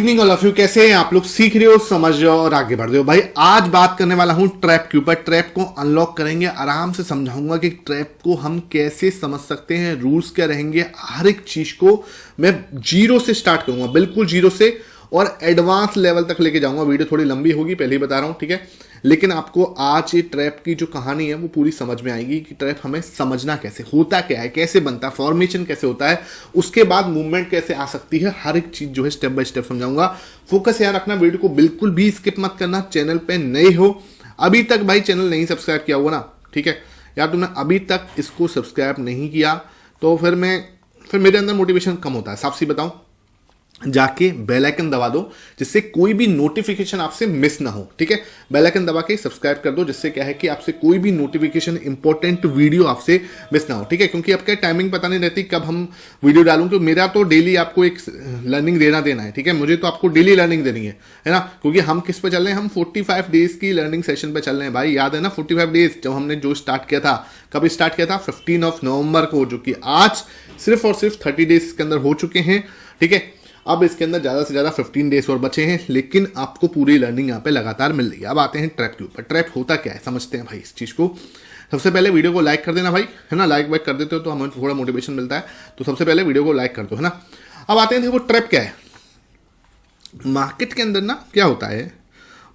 Evening all of you, कैसे हैं आप लोग? सीख रहे हो, समझ रहे हो और आगे बढ़ रहे हो। भाई आज बात करने वाला हूं ट्रैप के ऊपर। ट्रैप को अनलॉक करेंगे, आराम से समझाऊंगा कि ट्रैप को हम कैसे समझ सकते हैं, रूल्स क्या रहेंगे। हर एक चीज को मैं जीरो से स्टार्ट करूंगा, बिल्कुल जीरो से, और एडवांस लेवल तक लेके जाऊंगा। वीडियो थोड़ी लंबी होगी, पहले ही बता रहा हूं, ठीक है। लेकिन आपको आज ये ट्रैप की जो कहानी है वो पूरी समझ में आएगी कि ट्रैप हमें समझना कैसे, होता क्या है, कैसे बनता है, फॉर्मेशन कैसे होता है, उसके बाद मूवमेंट कैसे आ सकती है। हर एक चीज जो है स्टेप बाय स्टेप समझाऊंगा। फोकस याद रखना, वीडियो को बिल्कुल भी स्किप मत करना। चैनल पे नए हो, अभी तक भाई चैनल नहीं सब्सक्राइब किया हुआ ना, ठीक है, यार तुमने अभी तक इसको सब्सक्राइब नहीं किया तो फिर मेरे अंदर मोटिवेशन कम होता है। साफ सी बताऊं, जाके बेल आइकन दबा दो जिससे कोई भी नोटिफिकेशन आपसे मिस ना हो, ठीक है। बेल आइकन दबा के सब्सक्राइब कर दो, जिससे क्या है कि आपसे कोई भी नोटिफिकेशन, इंपॉर्टेंट वीडियो आपसे मिस ना हो, ठीक है। क्योंकि आपका टाइमिंग पता नहीं रहती कब हम वीडियो डालूं, तो मेरा तो डेली आपको एक लर्निंग देना है, ठीक है। मुझे तो आपको डेली लर्निंग देनी है ना, क्योंकि हम किस पे चल रहे हैं, हम 45 डेज की लर्निंग सेशन पे चल रहे हैं। भाई याद है ना 45 डेज, जब हमने जो स्टार्ट किया था, कब स्टार्ट किया था? 15 नवंबर को, जो कि आज सिर्फ और सिर्फ 30 डेज के अंदर हो चुके हैं, ठीक है। अब इसके अंदर ज़्यादा से ज़्यादा 15 डेज और बचे हैं, लेकिन आपको पूरी लर्निंग यहाँ पे लगातार मिल रही है। अब आते हैं ट्रैप के ऊपर। ट्रैप होता क्या है समझते हैं भाई इस चीज़ को। सबसे पहले वीडियो को लाइक कर देना भाई, है ना। लाइक वाइक कर देते हो तो हमें थोड़ा मोटिवेशन मिलता है, तो सबसे पहले वीडियो को लाइक कर दो, है ना। अब आते हैं, देखो ट्रैप क्या है। मार्केट के अंदर ना क्या होता है,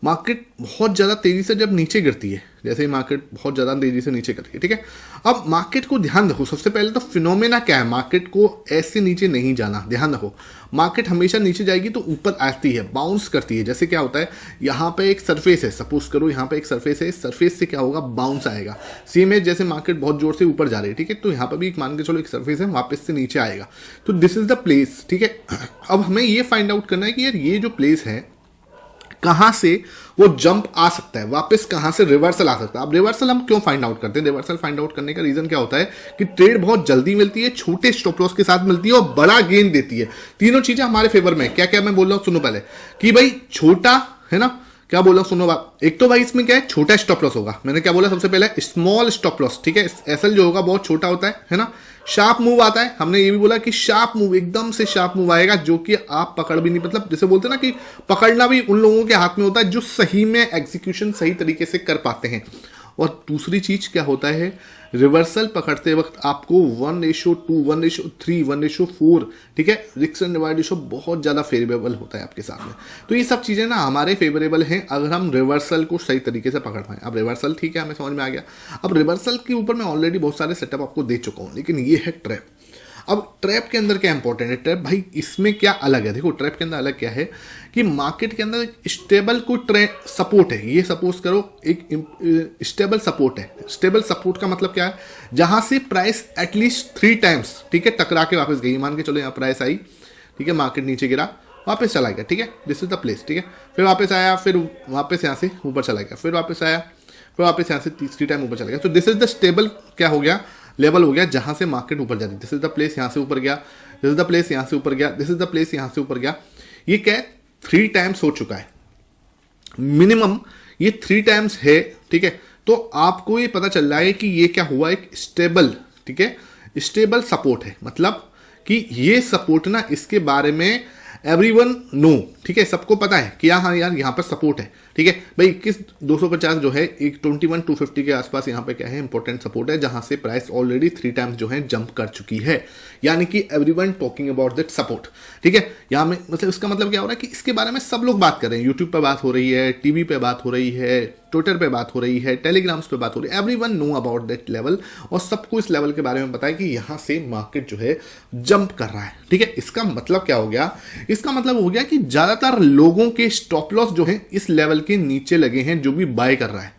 मार्केट बहुत ज़्यादा तेज़ी से जब नीचे गिरती है, जैसे ही मार्केट बहुत ज़्यादा तेज़ी से नीचे गिरती है, ठीक है। अब मार्केट को ध्यान रखो, सबसे पहले तो फिनोमेना क्या है, मार्केट को ऐसे नीचे नहीं जाना, ध्यान रखो। मार्केट हमेशा नीचे जाएगी तो ऊपर आती है, बाउंस करती है। जैसे क्या होता है, यहाँ पे एक सरफेस है, सपोज करो यहाँ पे एक सरफेस है, इस सरफेस से क्या होगा, बाउंस आएगा। सेम है, जैसे मार्केट बहुत जोर से ऊपर जा रही है, ठीक है, तो यहाँ पर भी मान के चलो एक सरफेस है, वापस से नीचे आएगा। तो दिस इज द प्लेस, ठीक है। अब हमें ये फाइंड आउट करना है कि यार ये जो प्लेस है, कहां से वो जंप आ सकता है, वापस कहां से रिवर्सल आ सकता है। अब रिवर्सल हम क्यों फाइंड आउट करते हैं? रिवर्सल फाइंड आउट करने का रीजन क्या होता है कि ट्रेड बहुत जल्दी मिलती है, छोटे स्टॉप लॉस के साथ मिलती है और बड़ा गेन देती है। तीनों चीजें हमारे फेवर में। क्या क्या मैं बोल रहा हूं सुनो पहले, कि भाई छोटा, है ना, क्या बोल रहा हूं सुनो बात। एक तो भाई इसमें क्या है, छोटा स्टॉप लॉस होगा। मैंने क्या बोला सबसे पहले, स्मॉल स्टॉप लॉस, ठीक है। एसएल जो होगा बहुत छोटा होता है ना। शार्प मूव आता है, हमने ये भी बोला कि शार्प मूव, एकदम से शार्प मूव आएगा, जो कि आप पकड़ भी नहीं, मतलब जैसे बोलते हैं ना कि पकड़ना भी उन लोगों के हाथ में होता है जो सही में एग्जीक्यूशन सही तरीके से कर पाते हैं। और दूसरी चीज क्या होता है, रिवर्सल पकड़ते वक्त आपको 1:2, 1:3, 1:4, ठीक है, रिस्क एंड रिवार्ड रेशो बहुत ज्यादा फेवरेबल होता है आपके साथ में। तो ये सब चीजें ना हमारे फेवरेबल हैं अगर हम रिवर्सल को सही तरीके से पकड़ पाएं। अब रिवर्सल ठीक है, हमें समझ में आ गया। अब रिवर्सल के ऊपर मैं ऑलरेडी बहुत सारे सेटअप आपको दे चुका हूं, लेकिन ये है ट्रैप। अब ट्रैप के अंदर क्या इंपॉर्टेंट है, ट्रैप भाई इसमें क्या अलग है। देखो ट्रैप के अंदर अलग क्या है कि मार्केट के अंदर स्टेबल को सपोर्ट है। ये सपोज करो एक स्टेबल सपोर्ट है। स्टेबल सपोर्ट का मतलब क्या है, जहां से प्राइस एटलीस्ट 3 टाइम्स, ठीक है, टकरा के वापस गई। मान के चलो यहाँ प्राइस आई, ठीक है, मार्केट नीचे गिरा, वापस चला गया, ठीक है, दिस इज द प्लेस, ठीक है। फिर वापस आया, फिर वापस यहाँ से ऊपर चला गया, फिर वापस आया, फिर वापस यहाँ से तीसरी टाइम ऊपर चला गया। तो दिस इज द स्टेबल क्या हो गया, लेवल हो गया, जहां से मार्केट ऊपर जाती है। दिस इज द प्लेस, यहां से ऊपर गया, दिस इज द प्लेस, यहां से ऊपर गया, दिस इज द प्लेस, यहां से ऊपर गया। ये क्या है, 3 टाइम्स हो चुका है मिनिमम, ये 3 टाइम्स है, ठीक है। तो आपको ये पता चल रहा है कि ये क्या हुआ, एक स्टेबल, ठीक है, स्टेबल सपोर्ट है। मतलब कि ये सपोर्ट ना, इसके बारे में एवरीवन नो, ठीक है, सबको पता है कि हाँ यार यहाँ पर सपोर्ट है, ठीक है भाई। 21,250 जो है, एक 21,250 के आसपास यहाँ पे क्या है, इंपॉर्टेंट सपोर्ट है, जहां से प्राइस ऑलरेडी 3 टाइम्स जो है जंप कर चुकी है। यानी कि everyone talking about that support, ठीक है। यहाँ में मतलब इसका मतलब क्या हो रहा है कि इसके बारे में सब लोग बात कर रहे हैं। यूट्यूब पे बात हो रही है, टीवी पे बात हो रही है, ट्विटर पे बात हो रही है, टेलीग्राम्स पे बात हो रही है। Everyone know about that level, और सबको इस लेवल के बारे में पता है कि यहाँ से मार्केट जो है जंप कर रहा है, ठीक है। इसका मतलब क्या हो गया, इसका मतलब हो गया कि ज्यादातर लोगों के स्टॉप लॉस जो है इस लेवल के नीचे लगे हैं, जो भी बाय कर रहा है।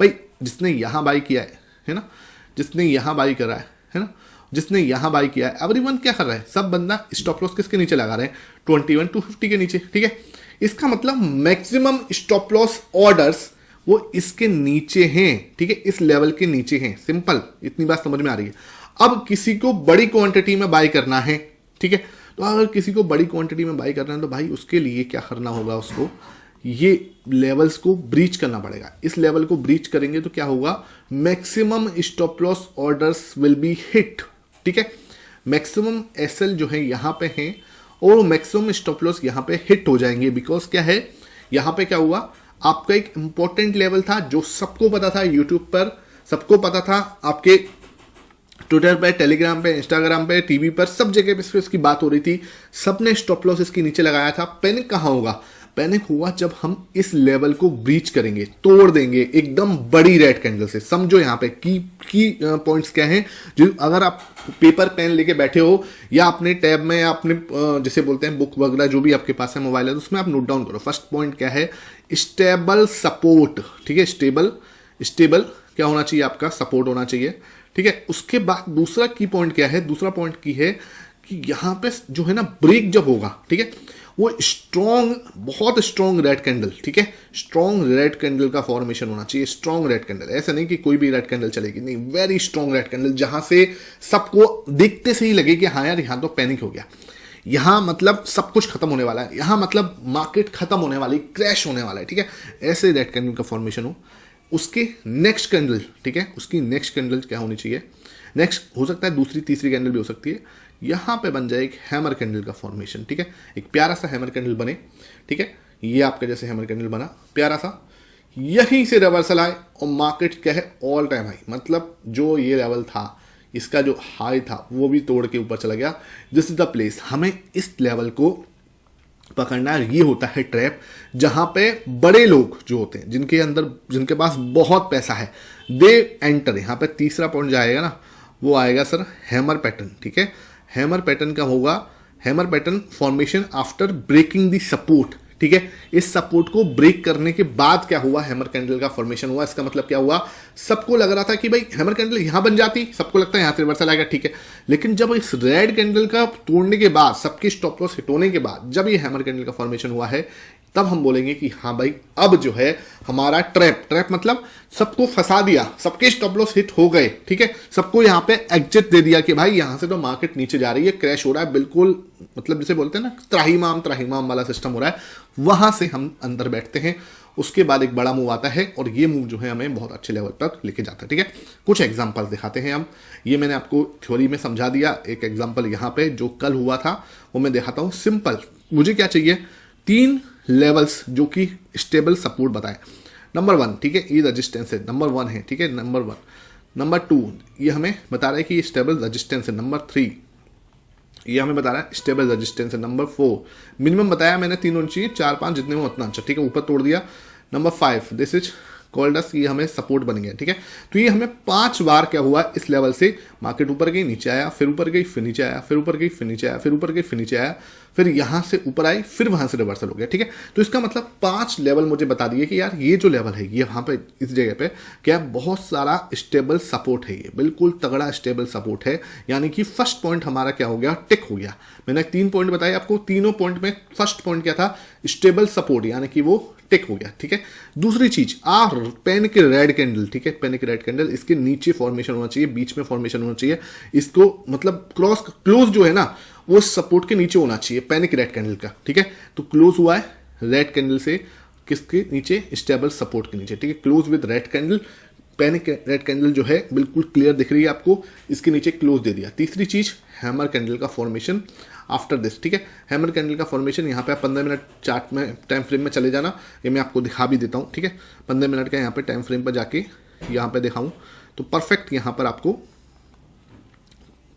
भाई जिसने यहां बाय किया है ना, जिसने यहां बाय कर रहा है ना, जिसने यहां बाय किया है, एवरीवन क्या कर रहा है, सब बंदा स्टॉप लॉस किसके नीचे लगा रहे हैं, 21,250 के नीचे, ठीक है। इसका मतलब मैक्सिमम स्टॉप लॉस ऑर्डर्स वो इसके नीचे हैं, ठीक है, इस लेवल के नीचे हैं। सिंपल, इतनी बात समझ में आ रही है। अब किसी को बड़ी क्वांटिटी में बाय करना है, ठीक है, तो अगर किसी को बड़ी क्वांटिटी में बाय करना है तो भाई उसके लिए क्या करना होगा, उसको ये लेवल्स को ब्रीच करना पड़ेगा। इस लेवल को ब्रीच करेंगे तो क्या होगा, maximum stop loss orders will be hit, ठीक है। मैक्सिमम एसएल जो है यहां पे है और मैक्सिमम स्टॉप लॉस यहाँ पे हिट हो जाएंगे। बिकॉज क्या है, यहाँ पे क्या हुआ, आपका एक इंपॉर्टेंट लेवल था जो सबको पता था, यूट्यूब पर सबको पता था, आपके ट्विटर पे, टेलीग्राम पे, इंस्टाग्राम पे, टीवी पर, सब जगह पे इसकी बात हो रही थी, सबने स्टॉप लॉस इसके नीचे लगाया था। पैनिक कहाँ होगा, पैनिक हुआ जब हम इस लेवल को ब्रीच करेंगे, तोड़ देंगे एकदम बड़ी रेड कैंडल से। समझो यहाँ पे की पॉइंट्स क्या हैं, जो अगर आप पेपर पेन लेके बैठे हो या अपने टैब में या अपने जैसे बोलते हैं बुक वगैरह जो भी आपके पास है, मोबाइल है, तो उसमें आप नोट डाउन करो। फर्स्ट पॉइंट क्या है, स्टेबल सपोर्ट, ठीक है, स्टेबल क्या होना चाहिए, आपका सपोर्ट होना चाहिए, ठीक है। उसके बाद दूसरा की पॉइंट क्या है, दूसरा पॉइंट की है कि यहां पे जो है ना ब्रेक जब होगा, ठीक है, वो स्ट्रॉन्ग, बहुत स्ट्रॉन्ग रेड कैंडल, ठीक है, स्ट्रॉन्ग रेड कैंडल का फॉर्मेशन होना चाहिए। स्ट्रॉन्ग रेड कैंडल, ऐसा नहीं कि कोई भी रेड कैंडल चलेगी, नहीं, वेरी स्ट्रॉन्ग रेड कैंडल, जहां से सबको देखते से ही लगे कि हाँ यार यहां तो पैनिक हो गया, यहां मतलब सब कुछ खत्म होने वाला है, यहां मतलब मार्केट खत्म होने वाली, क्रैश होने वाला है, ठीक है, ऐसे रेड कैंडल का फॉर्मेशन हो। उसके नेक्स्ट कैंडल, ठीक है, उसकी नेक्स्ट कैंडल क्या होनी चाहिए, नेक्स्ट हो सकता है दूसरी तीसरी कैंडल भी हो सकती है, यहां पे बन जाए एक हैमर कैंडल का फॉर्मेशन, ठीक है, एक प्यारा सा हैमर कैंडल बने, ठीक है, ये आपका जैसे हैमर कैंडल बना प्यारा सा, यहीं से रिवर्सल आए और मार्केट क्या है, ऑल टाइम हाई, मतलब जो ये लेवल था, इसका जो हाई था वो भी तोड़ के ऊपर चला गया। दिस इज द प्लेस, हमें इस लेवल को पकड़ना है। ये होता है ट्रैप, जहां पे बड़े लोग जो होते हैं, जिनके पास बहुत पैसा है, दे एंटर। यहां पे तीसरा पॉइंट जो आएगा ना, वो आएगा सर हैमर पैटर्न, ठीक है। हैमर पैटर्न का होगा, hammer pattern formation after breaking the support, ठीक है। इस सपोर्ट को ब्रेक करने के बाद क्या हुआ, हैमर कैंडल का फॉर्मेशन हुआ। इसका मतलब क्या हुआ, सबको लग रहा था कि भाई हैमर कैंडल यहां बन जाती, सबको लगता है यहां से रिवर्सल आएगा, ठीक है। लेकिन जब इस रेड कैंडल का तोड़ने के बाद, सबके स्टॉप लॉस हिट होने के बाद, जब ये हैमर कैंडल का फॉर्मेशन हुआ है, तब हम बोलेंगे कि हाँ भाई अब जो है हमारा ट्रैप मतलब सबको फंसा दिया, सबके स्टॉप लॉस हिट हो गए, ठीक है, सबको यहां पे एग्जिट दे दिया कि भाई यहां से तो मार्केट नीचे जा रही है, क्रैश हो रहा है, बिल्कुल मतलब जिसे बोलते हैं ना त्राहिमाम वाला सिस्टम हो रहा है। वहां से हम अंदर बैठते हैं, उसके बाद एक बड़ा मूव आता है और ये मूव जो है हमें बहुत अच्छे लेवल तक लेके जाता है, ठीक है। कुछ एग्जांपल्स दिखाते हैं हम, ये मैंने आपको थ्योरी में समझा दिया, एक एग्जांपल यहाँ पे जो कल हुआ था वो मैं दिखाता हूँ। सिंपल, मुझे क्या चाहिए, 3 लेवल्स जो कि स्टेबल सपोर्ट बताए। नंबर 1, ठीक है, ये रजिस्टेंस है, नंबर 1 है, ठीक है, नंबर 1। नंबर 2 ये हमें बता रहा है कि ये स्टेबल रजिस्टेंस है। नंबर 3 ये हमें बता रहा है स्टेबल रेजिस्टेंस है। नंबर 4 मिनिमम बताया मैंने 3 होनी चाहिए, 4 5 जितने में उतना अच्छा, ठीक है, ऊपर तोड़ दिया। नंबर 5 दिस इज कॉल्डस, ये हमें सपोर्ट बन गया, ठीक है। तो ये हमें 5 बार क्या हुआ, इस लेवल से मार्केट ऊपर गई, नीचे आया, फिर ऊपर गई, फिर नीचे आया, फिर ऊपर गई, फिर नीचे आया, फिर ऊपर गई, फिर नीचे आया, फिर यहां से ऊपर आई, फिर वहां से रिवर्सल हो गया, ठीक है। तो इसका मतलब 5 लेवल मुझे बता दिए कि यार ये जो लेवल है, ये वहां पे इस जगह पे क्या बहुत सारा स्टेबल सपोर्ट है, ये बिल्कुल तगड़ा स्टेबल सपोर्ट है। यानी कि फर्स्ट पॉइंट हमारा क्या हो गया, टिक हो गया। मैंने 3 पॉइंट बताए आपको, तीनों पॉइंट में फर्स्ट पॉइंट क्या था, स्टेबल सपोर्ट, यानी कि वो टिक हो गया, ठीक है। दूसरी चीज पेन के रेड कैंडल, ठीक है, पेन के रेड कैंडल, इसके नीचे फॉर्मेशन होना चाहिए, बीच में फॉर्मेशन होना चाहिए, इसको मतलब क्लोज जो है ना वो सपोर्ट के नीचे होना चाहिए, पैनिक रेड कैंडल का, ठीक है। तो क्लोज हुआ है रेड कैंडल से किसके नीचे, स्टेबल सपोर्ट के नीचे, ठीक है। Close with red candle, panic red candle जो है बिल्कुल क्लियर दिख रही है आपको, इसके नीचे क्लोज दे दिया। तीसरी चीज हैमर कैंडल का फॉर्मेशन आफ्टर दिस, ठीक है। हैमर कैंडल का फॉर्मेशन यहाँ पे आप 15 मिनट चार्ट में टाइम फ्रेम में चले जाना, ये मैं आपको दिखा भी देता हूँ, ठीक है। 15 मिनट का यहाँ पे टाइम फ्रेम पर जाके यहाँ पे दिखाऊँ तो परफेक्ट यहाँ पर आपको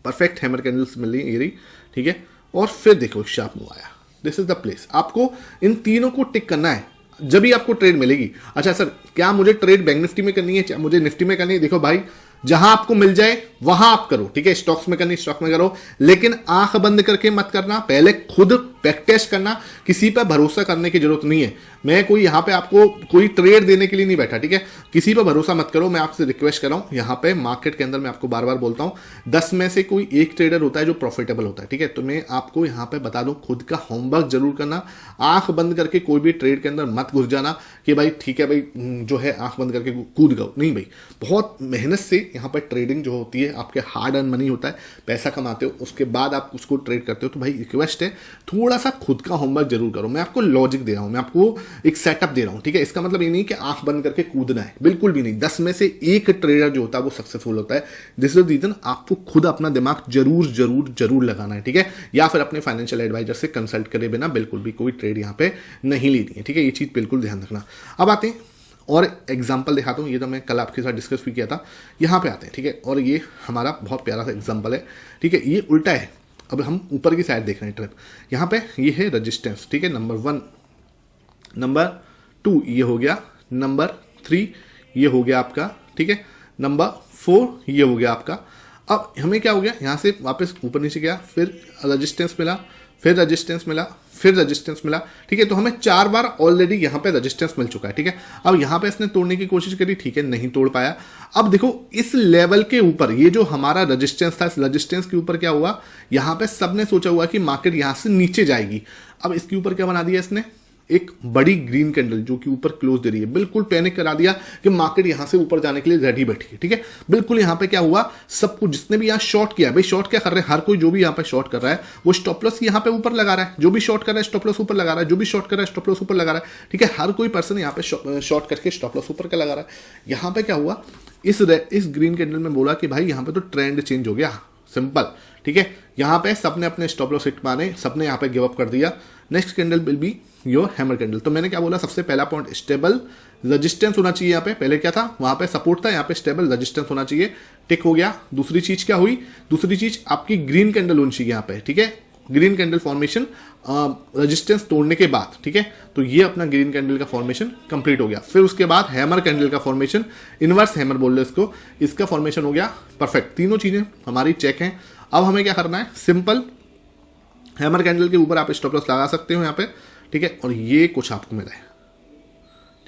परफेक्ट हैमर कैंडल्स मिल रही, ये रही, ठीक है। और फिर देखो शार्प मूव आया, दिस इज द प्लेस। आपको इन तीनों को टिक करना है, जब भी आपको ट्रेड मिलेगी। अच्छा सर, क्या मुझे ट्रेड बैंक निफ्टी में करनी है, मुझे निफ्टी में करनी है? देखो भाई, जहां आपको मिल जाए वहां आप करो, ठीक है। स्टॉक्स में करनी स्टॉक में करो, लेकिन आंख बंद करके मत करना, पहले खुद बैक टेस्ट करना। किसी पर भरोसा करने की जरूरत नहीं है, मैं कोई यहाँ पे आपको कोई ट्रेड देने के लिए नहीं बैठा, ठीक है। किसी पर भरोसा मत करो, मैं आपसे रिक्वेस्ट कर रहा हूँ। यहाँ पे मार्केट के अंदर मैं आपको बार बार बोलता हूँ, 10 में से कोई एक ट्रेडर होता है जो प्रॉफिटेबल होता है, ठीक है। तो मैं आपको यहाँ पे बता दूं, खुद का होमवर्क जरूर करना, आंख बंद करके कोई भी ट्रेड के अंदर मत घुस जाना कि भाई ठीक है भाई जो है आंख बंद करके कूद गओ, नहीं भाई। बहुत मेहनत से यहाँ पर ट्रेडिंग जो होती है, आपके हार्ड अर्न मनी होता है, पैसा कमाते हो, उसके बाद आप उसको ट्रेड करते हो। तो भाई रिक्वेस्ट है, थोड़ा थोड़ा सा खुद का होमवर्क जरूर करो। मैं आपको लॉजिक दे रहा हूं, मैं आपको एक सेटअप दे रहा हूं, ठीक है। इसका मतलब ये नहीं कि आंख बंद करके कूदना है, बिल्कुल भी नहीं। 10 में से 1 ट्रेडर जो होता है वो सक्सेसफुल होता है। दिस इज द रीजन आपको खुद अपना दिमाग जरूर जरूर जरूर लगाना है, ठीक है। या फिर अपने फाइनेंशियल एडवाइजर से कंसल्ट करे बिना बिल्कुल भी कोई ट्रेड यहाँ पे नहीं लेनी है, ठीक है। ये चीज बिल्कुल ध्यान रखना। अब आते हैं और एग्जाम्पल दिखाता हूँ, ये तो मैं कल आपके साथ डिस्कस भी किया था। यहाँ पे आते हैं, ठीक है। और ये हमारा बहुत प्यारा सा एग्जाम्पल है, ठीक है। ये उल्टा है, अब हम ऊपर की साइड देख रहे हैं ट्रेप। यहाँ पे ये है रजिस्टेंस, ठीक है। नंबर 1, नंबर 2 ये हो गया, नंबर 3 ये हो गया आपका, ठीक है। नंबर 4 ये हो गया आपका। अब हमें क्या हो गया, यहाँ से वापस ऊपर नीचे गया, फिर रजिस्टेंस मिला, फिर रजिस्टेंस मिला, फिर रजिस्टेंस मिला, ठीक है। तो हमें 4 बार ऑलरेडी यहाँ पे रजिस्टेंस मिल चुका है, ठीक है। अब यहाँ पे इसने तोड़ने की कोशिश करी, ठीक है, नहीं तोड़ पाया। अब देखो इस लेवल के ऊपर ये जो हमारा रजिस्टेंस था, इस रजिस्टेंस के ऊपर क्या हुआ, यहाँ पे सबने सोचा हुआ कि मार्केट यहाँ से नीचे जाएगी। अब इसके ऊपर क्या बना दिया इसने, एक बड़ी ग्रीन कैंडल जो कि ऊपर क्लोज दे रही है। बिल्कुल पैनिक करा दिया कि मार्केट यहां से ऊपर जाने के लिए रेडी बैठी है, ठीक है। बिल्कुल यहां पे क्या हुआ, सबको जिसने भी यहां शॉर्ट किया, भाई शॉर्ट क्या कर रहे हैं, हर कोई जो भी यहां पे शॉर्ट कर रहा है वो स्टॉप लॉस यहां पे ऊपर लगा रहा है। जो भी शॉर्ट कर रहा है स्टॉप लॉस ऊपर लगा रहा है, जो भी शॉर्ट कर रहा है स्टॉप लॉस ऊपर लगा रहा है, ठीक है। हर कोई पर्सन यहां पे शॉर्ट करके स्टॉप लॉस ऊपर का लगा रहा है। यहां पे क्या हुआ, इस ग्रीन कैंडल में बोला कि भाई यहां पे तो ट्रेंड चेंज हो गया, सिंपल, ठीक है। यहां पे सबने अपने स्टॉप लॉस हिट माने, सबने यहां पे गिव अप कर दिया। Next candle will be your hammer candle. तो मैंने क्या बोला, सबसे पहला पॉइंट स्टेबल रेजिस्टेंस होना चाहिए। यहाँ पे पहले क्या था, वहां पे सपोर्ट था, यहाँ पे स्टेबल रेजिस्टेंस होना चाहिए, टिक हो गया। दूसरी चीज क्या हुई, दूसरी चीज आपकी ग्रीन कैंडल होनी चाहिए यहाँ पे, ठीक है। ग्रीन कैंडल फॉर्मेशन रेजिस्टेंस तोड़ने के बाद, ठीक है। तो ये अपना ग्रीन कैंडल का फॉर्मेशन कंप्लीट हो गया। फिर उसके बाद हैमर कैंडल का फॉर्मेशन, इनवर्स हैमर बोल रहे इसको, इसका फॉर्मेशन हो गया परफेक्ट। तीनों चीजें हमारी चेक हैं। अब हमें क्या करना है, सिंपल हैमर कैंडल के ऊपर आप स्टॉप लॉस लगा सकते हो यहाँ पे, ठीक है। और ये कुछ आपको मिला है,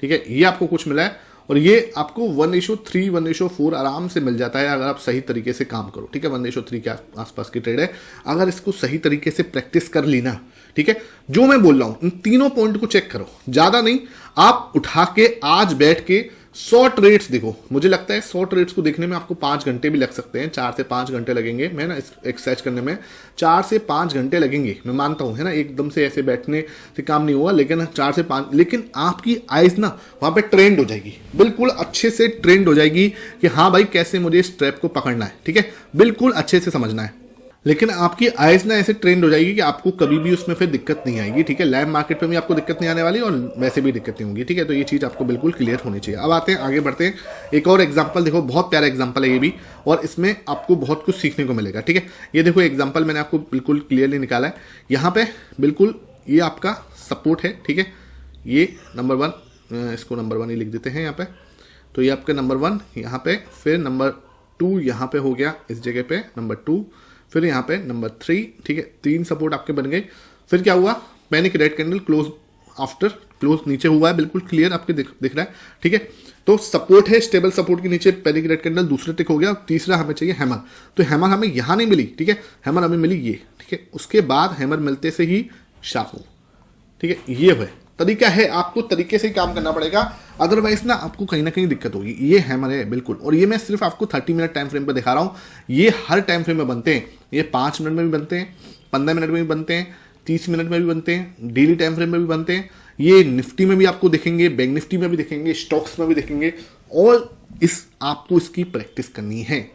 ठीक है, ये आपको कुछ मिला है। और ये आपको 1:3, 1:4 आराम से मिल जाता है अगर आप सही तरीके से काम करो, ठीक है। 1:3 के आसपास की ट्रेड है, अगर इसको सही तरीके से प्रैक्टिस कर ली ना, ठीक है। जो मैं बोल रहा हूं इन तीनों पॉइंट को चेक करो, ज्यादा नहीं, आप उठा के आज बैठ के 100 ट्रेड्स देखो। मुझे लगता है 100 ट्रेड्स को देखने में आपको 5 घंटे भी लग सकते हैं, 4 से 5 घंटे लगेंगे। मैं ना एक्सरसाइज करने में 4 से 5 घंटे लगेंगे, मैं मानता हूं, है ना। एकदम से ऐसे बैठने से काम नहीं हुआ, लेकिन 4 से 5, लेकिन आपकी आइज ना वहां पे ट्रेंड हो जाएगी, बिल्कुल अच्छे से ट्रेंड हो जाएगी कि हाँ भाई कैसे मुझे इस ट्रैप को पकड़ना है, ठीक है। बिल्कुल अच्छे से समझना है, लेकिन आपकी आइज ना ऐसे ट्रेंड हो जाएगी कि आपको कभी भी उसमें फिर दिक्कत नहीं आएगी, ठीक है। लाइव मार्केट पे भी आपको दिक्कत नहीं आने वाली और वैसे भी दिक्कत नहीं होगी, ठीक है। तो ये चीज़ आपको बिल्कुल क्लियर होनी चाहिए। अब आते हैं, आगे बढ़ते हैं। एक और एग्जांपल देखो, बहुत प्यारा एग्जांपल है ये भी, और इसमें आपको बहुत कुछ सीखने को मिलेगा, ठीक है। ये देखो एग्जाम्पल मैंने आपको बिल्कुल क्लियरली निकाला है। यहाँ पे बिल्कुल ये आपका सपोर्ट है, ठीक है। ये नंबर 1, इसको नंबर 1 ही लिख देते हैं यहाँ पे। तो ये आपका नंबर 1 यहाँ पे, फिर नंबर 2 यहाँ पे हो गया इस जगह पे, नंबर 2, फिर यहाँ पे नंबर 3, ठीक है। 3 सपोर्ट आपके बन गए। फिर क्या हुआ, panic red candle close, after close नीचे हुआ है, बिल्कुल क्लियर आपके दिख रहा है, ठीक है। तो सपोर्ट है, स्टेबल सपोर्ट के नीचे पैनिक रेड कैंडल, दूसरे टिक हो गया। तीसरा हमें चाहिए हैमर, तो हैमर हमें यहाँ नहीं मिली, ठीक है। हैमर हमें मिली ये, ठीक है। उसके बाद हैमर मिलते से ही शार्प मूव, ठीक है। ये है तरीका है, आपको तरीके से ही काम करना पड़ेगा, अदरवाइज ना आपको कहीं ना कहीं दिक्कत होगी। ये हैमर है बिल्कुल, और ये मैं सिर्फ आपको 30 मिनट टाइम फ्रेम पे दिखा रहा हूँ। ये हर टाइम फ्रेम में बनते हैं, ये 5 मिनट में भी बनते हैं, 15 मिनट में भी बनते हैं, 30 मिनट में भी बनते हैं, डेली टाइम फ्रेम में भी बनते हैं। ये निफ्टी में भी आपको दिखेंगे, बैंक निफ्टी में भी दिखेंगे, स्टॉक्स में भी दिखेंगे, और आपको इसकी प्रैक्टिस करनी है।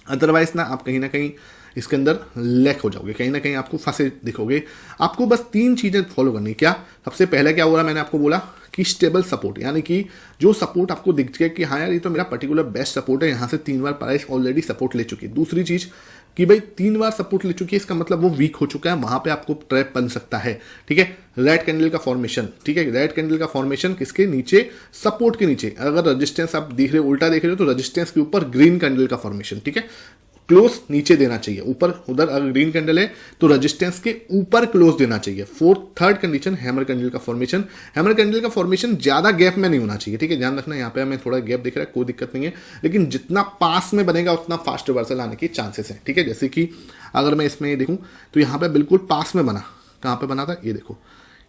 अदरवाइज ना आप कहीं ना कहीं इसके अंदर लैक हो जाओगे, कहीं ना कहीं आपको फंसे दिखोगे। आपको बस 3 चीजें फॉलो करनी। क्या, सबसे पहले क्या हो रहा, मैंने आपको बोला कि स्टेबल सपोर्ट, यानी कि जो सपोर्ट आपको दिख जाए कि हाँ यार ये तो मेरा पर्टिकुलर बेस्ट सपोर्ट है, यहाँ से 3 बार प्राइस ऑलरेडी सपोर्ट ले चुकी है। दूसरी चीज कि भाई 3 बार सपोर्ट ले चुकी है, इसका मतलब वो वीक हो चुका है, वहां पे आपको ट्रैप बन सकता है, ठीक है। रेड कैंडल का फॉर्मेशन, ठीक है। रेड कैंडल का फॉर्मेशन किसके नीचे, सपोर्ट के नीचे। अगर रजिस्टेंस आप देख रहे हो, उल्टा देख रहे हो, तो रजिस्टेंस के ऊपर ग्रीन कैंडल का फॉर्मेशन, ठीक है। क्लोज नीचे देना चाहिए, ऊपर उधर अगर ग्रीन कैंडल है तो रेजिस्टेंस के ऊपर क्लोज देना चाहिए। थर्ड कंडीशन हैमर कैंडल का फॉर्मेशन। हैमर कैंडल का फॉर्मेशन ज्यादा गैप में नहीं होना चाहिए, ठीक है। ध्यान रखना, यहाँ पे हमें थोड़ा गैप दिख रहा है, कोई दिक्कत नहीं है, लेकिन जितना पास में बनेगा उतना फास्ट रिवर्सल आने के चांसेस हैं, ठीक है। जैसे कि अगर मैं इसमें देखूं तो यहाँ पे बिल्कुल पास में बना, कहाँ पे बना था, ये देखो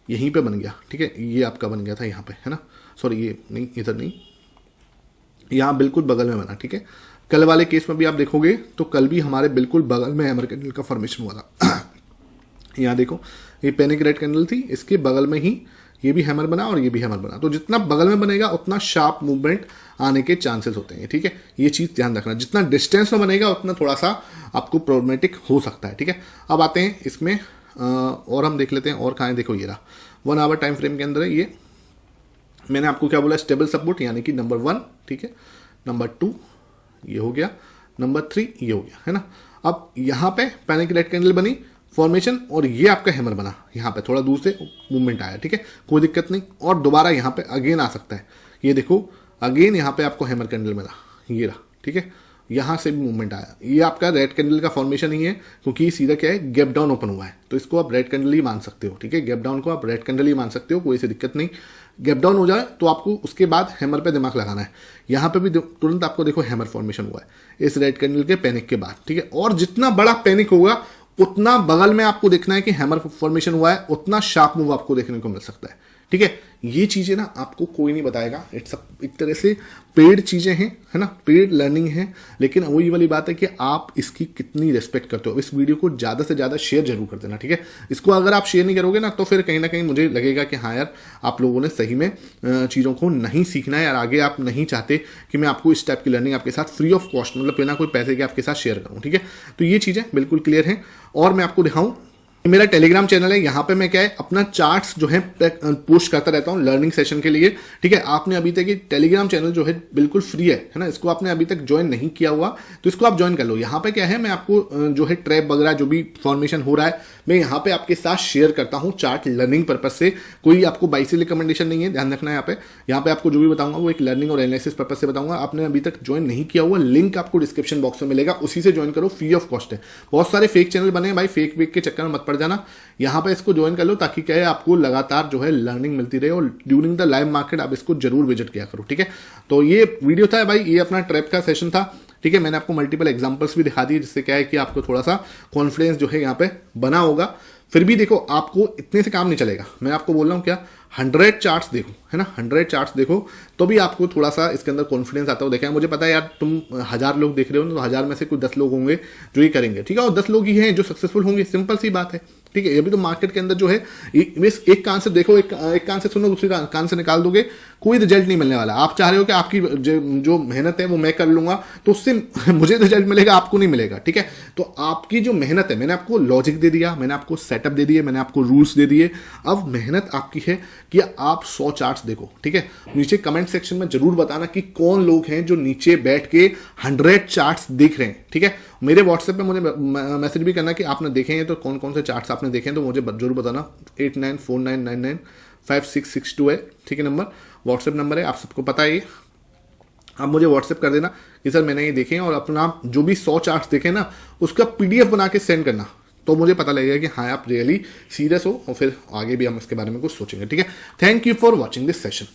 यहीं पे बन गया, ठीक है। ये आपका बन गया था यहाँ पे, है ना, सॉरी ये नहीं, इधर नहीं, यहाँ बिल्कुल बगल में बना, ठीक है। कल वाले केस में भी आप देखोगे तो कल भी हमारे बिल्कुल बगल में हैमर कैंडल का फॉर्मेशन हुआ था। यहाँ देखो, ये पैनिक रेड कैंडल थी, इसके बगल में ही ये भी हैमर बना और ये भी हैमर बना। तो जितना बगल में बनेगा उतना शार्प मूवमेंट आने के चांसेस होते हैं, ठीक है। ये चीज़ ध्यान रखना, जितना डिस्टेंस में बनेगा उतना थोड़ा सा आपको प्रॉब्लमेटिक हो सकता है, ठीक है। अब आते हैं इसमें और हम देख लेते हैं और कहाँ है। देखो ये रहा 1 आवर टाइम फ्रेम के अंदर है ये। मैंने आपको क्या बोला, स्टेबल सपोर्ट यानी कि नंबर 1, ठीक है, नंबर 2 ये हो गया, नंबर 3 ये हो गया, है ना। अब यहाँ पे पैनिक रेड कैंडल बनी फॉर्मेशन और ये आपका हैमर बना, यहाँ पे थोड़ा दूर से मूवमेंट आया, ठीक है, कोई दिक्कत नहीं। और दोबारा यहाँ पे अगेन आ सकता है, ये देखो अगेन यहाँ पे आपको हैमर कैंडल मिला, ये रहा, ठीक है, यहाँ से भी मूवमेंट आया। ये आपका रेड कैंडल का फॉर्मेशन ही है, क्योंकि सीधा क्या है, गैप डाउन ओपन हुआ है, तो इसको आप रेड कैंडल ही मान सकते हो, ठीक है। गैप डाउन को आप रेड कैंडल ही मान सकते हो, कोई सी दिक्कत नहीं। गैप डाउन हो जाए तो आपको उसके बाद हैमर पे दिमाग लगाना है। यहाँ पे भी तुरंत आपको देखो हैमर फॉर्मेशन हुआ है इस रेड कैंडल के पैनिक के बाद, ठीक है। और जितना बड़ा पैनिक होगा उतना बगल में आपको देखना है कि हैमर फॉर्मेशन हुआ है, उतना शार्प मूव आपको देखने को मिल सकता है, ठीक है। ये चीज़ें ना आपको कोई नहीं बताएगा, इट्स एक तरह से पेड चीज़ें हैं, है ना, पेड लर्निंग है। लेकिन वही वाली बात है कि आप इसकी कितनी रिस्पेक्ट करते हो। इस वीडियो को ज़्यादा से ज़्यादा शेयर जरूर कर देना, ठीक है। इसको अगर आप शेयर नहीं करोगे ना तो फिर कहीं ना कहीं मुझे लगेगा कि हाँ यार, आप लोगों ने सही में चीज़ों को नहीं सीखना है, और आगे आप नहीं चाहते कि मैं आपको इस टाइप की लर्निंग आपके साथ फ्री ऑफ कॉस्ट, मतलब बिना कोई पैसे के आपके साथ शेयर करूँ, ठीक है। तो ये चीज़ें बिल्कुल क्लियर हैं। और मैं आपको दिखाऊँ, मेरा टेलीग्राम चैनल है, यहाँ पे मैं क्या है अपना चार्ट्स जो है पोस्ट करता रहता हूँ लर्निंग सेशन के लिए, ठीक है। आपने अभी तक ये टेलीग्राम चैनल जो है बिल्कुल फ्री है ना, इसको आपने अभी तक ज्वाइन नहीं किया हुआ तो इसको आप ज्वाइन कर लो। यहाँ पे क्या है, मैं आपको जो है ट्रैप वगैरह जो भी फॉर्मेशन हो रहा है मैं यहाँ पे आपके साथ शेयर करता हूँ चार्ट लर्निंग पर्पज से। कोई आपको बाई से रिकमेंडेशन नहीं है, ध्यान रखना है। यहाँ पे आपको जो भी बताऊंगा वो एक लर्निंग और एनालिसिस पर्पज से बताऊंगा। आपने अभी तक ज्वाइन नहीं किया हुआ, लिंक आपको डिस्क्रिप्शन बॉक्स में मिलेगा, उसी से ज्वाइन करो, फ्री ऑफ कॉस्ट है। बहुत सारे फेक चैनल बने हैं भाई, फेक वेक के चक्कर में मत पड़ जाना। यहाँ पे इसको ज्वाइन कर लो ताकि क्या है आपको लगातार जो है लर्निंग मिलती रहे, और ड्यूरिंग द लाइव मार्केट आप इसको जरूर विजिट किया करो, ठीक है। तो ये वीडियो था भाई, ये अपना ट्रैप का सेशन था, ठीक है। मैंने आपको मल्टीपल एग्जांपल्स भी दिखा दिए, जिससे क्या है कि आपको थोड़ा सा कॉन्फिडेंस जो है यहाँ पे बना होगा। फिर भी देखो आपको इतने से काम नहीं चलेगा, मैं आपको बोल रहा हूँ क्या, 100 चार्ट्स देखो, है ना, 100 चार्ट्स देखो तो भी आपको थोड़ा सा इसके अंदर कॉन्फिडेंस आता हो। देखा है, मुझे पता है यार, तुम 1000 लोग देख रहे हो तो 1000 में से कुछ 10 लोग होंगे जो ये करेंगे, ठीक है, और 10 लोग ही हैं जो सक्सेसफुल होंगे, सिंपल सी बात है, ठीक है। अभी तो मार्केट के अंदर जो है एक कान से देखो, एक कान से सुनो, दूसरी कान से निकाल दोगे, कोई रिजल्ट नहीं मिलने वाला। आप चाह रहे हो कि आपकी जो मेहनत है वो मैं कर लूंगा तो उससे मुझे रिजल्ट मिलेगा, आपको नहीं मिलेगा, ठीक है। तो आपकी जो मेहनत है, मैंने आपको लॉजिक दे दिया, मैंने आपको सेटअप दे दिए, मैंने आपको रूल्स दे दिए। अब मेहनत आपकी है कि आप 100 चार्ट्स देखो, ठीक है। नीचे कमेंट सेक्शन में जरूर बताना कि कौन लोग हैं जो नीचे बैठ के 100 चार्ट्स देख रहे हैं, ठीक है। मेरे व्हाट्सएप पे मुझे मैसेज भी करना कि आपने देखे हैं तो कौन कौन से चार्ट्स आपने देखे हैं, तो मुझे जरूर बताना। 8949995662 है, ठीक है, नंबर, व्हाट्सएप नंबर है, आप सबको पता है ये। आप मुझे व्हाट्सएप कर देना कि सर मैंने ये देखे हैं, और अपना जो भी 100 चार्ट्स देखे ना उसका PDF बना के सेंड करना, तो मुझे पता लगेगा कि हाँ आप रियली सीरियस हो, और फिर आगे भी हम इसके बारे में कुछ सोचेंगे, ठीक है। Thank you for watching this session.